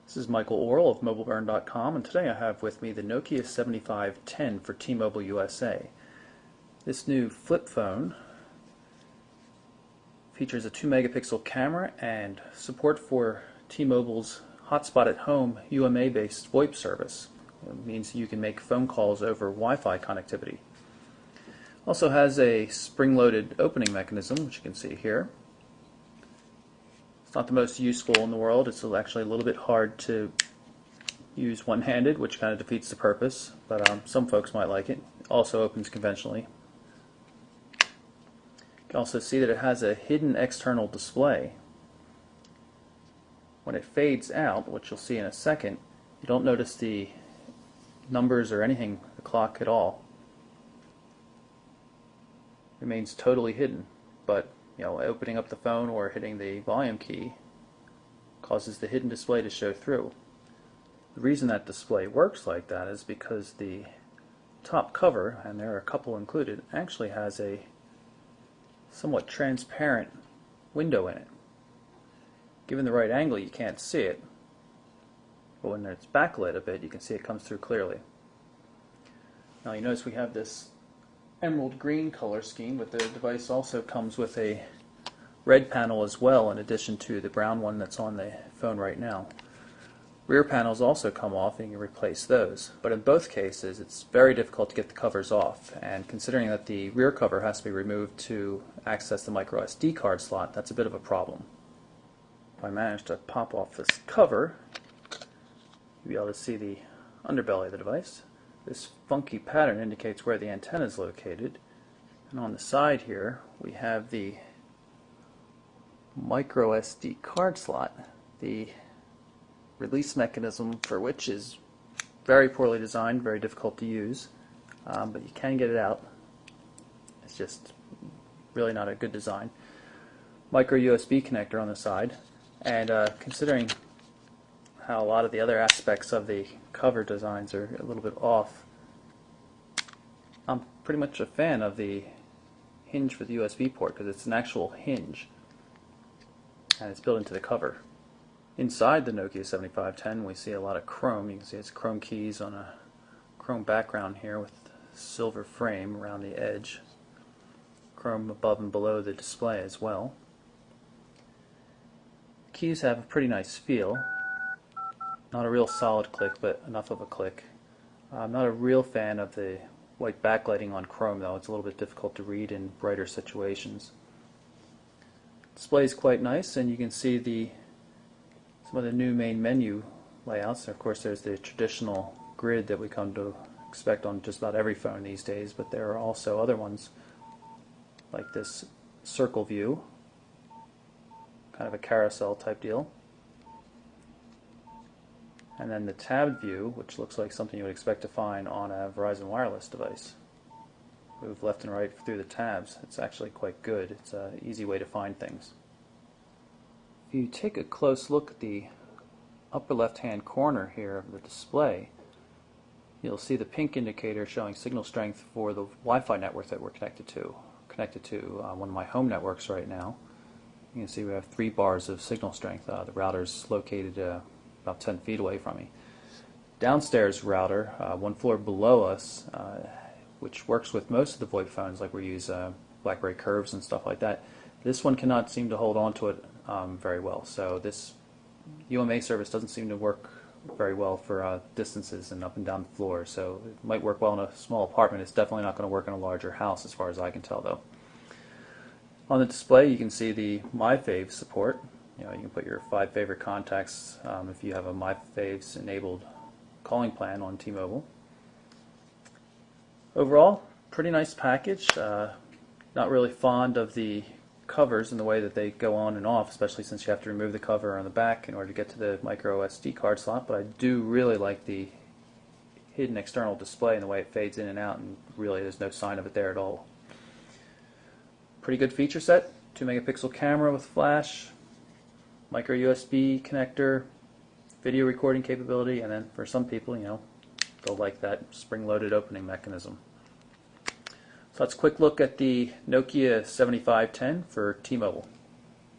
This is Michael Orrell of MobileBurn.com, and today I have with me the Nokia 7510 for T-Mobile USA. This new flip phone features a 2-megapixel camera and support for T-Mobile's Hotspot at Home UMA-based VoIP service. It means you can make phone calls over Wi-Fi connectivity. Also has a spring-loaded opening mechanism, which you can see here. It's not the most useful in the world. It's actually a little bit hard to use one-handed, which kind of defeats the purpose, but some folks might like it. It also opens conventionally. You can also see that it has a hidden external display. When it fades out, which you'll see in a second, you don't notice the numbers or anything, the clock at all. It remains totally hidden, but opening up the phone or hitting the volume key causes the hidden display to show through. The reason that display works like that is because the top cover, and there are a couple included, actually has a somewhat transparent window in it. Given the right angle, you can't see it, but when it's backlit a bit, you can see it comes through clearly. Now you notice we have this emerald green color scheme, but the device also comes with a red panel as well, in addition to the brown one that's on the phone right now. Rear panels also come off, and you can replace those, but in both cases it's very difficult to get the covers off, and considering that the rear cover has to be removed to access the micro SD card slot, that's a bit of a problem. If I manage to pop off this cover, you'll be able to see the underbelly of the device. This funky pattern indicates where the antenna is located, and on the side here we have the micro SD card slot, the release mechanism for which is very poorly designed, very difficult to use, but you can get it out. It's just really not a good design. Micro USB connector on the side, and considering how a lot of the other aspects of the cover designs are a little bit off, I'm pretty much a fan of the hinge for the USB port because it's an actual hinge and it's built into the cover. Inside the Nokia 7510 we see a lot of chrome. You can see it's chrome keys on a chrome background here with silver frame around the edge. Chrome above and below the display as well. The keys have a pretty nice feel. Not a real solid click, but enough of a click. I'm not a real fan of the white backlighting on Chrome, though. It's a little bit difficult to read in brighter situations. The display is quite nice, and you can see some of the new main menu layouts. Of course, there's the traditional grid that we come to expect on just about every phone these days, but there are also other ones like this circle view, kind of a carousel type deal. And then the tabbed view, which looks like something you would expect to find on a Verizon Wireless device. Move left and right through the tabs. It's actually quite good. It's an easy way to find things. If you take a close look at the upper left-hand corner here of the display, you'll see the pink indicator showing signal strength for the Wi-Fi network that we're connected to. One of my home networks right now. You can see we have 3 bars of signal strength. The router's located about 10 feet away from me. Downstairs router, one floor below us, which works with most of the VoIP phones, like we use BlackBerry Curves and stuff like that. This one cannot seem to hold on to it very well. So this UMA service doesn't seem to work very well for distances and up and down the floor. So it might work well in a small apartment. It's definitely not going to work in a larger house, as far as I can tell, though. On the display, you can see the MyFaves support. You can put your 5 favorite contacts if you have a MyFaves enabled calling plan on T-Mobile. Overall, pretty nice package. Not really fond of the covers and the way that they go on and off, especially since you have to remove the cover on the back in order to get to the micro SD card slot, but I do really like the hidden external display and the way it fades in and out, and really there's no sign of it there at all. Pretty good feature set. 2-megapixel camera with flash, micro USB connector, video recording capability, and then for some people, they'll like that spring-loaded opening mechanism. So that's a quick look at the Nokia 7510 for T-Mobile.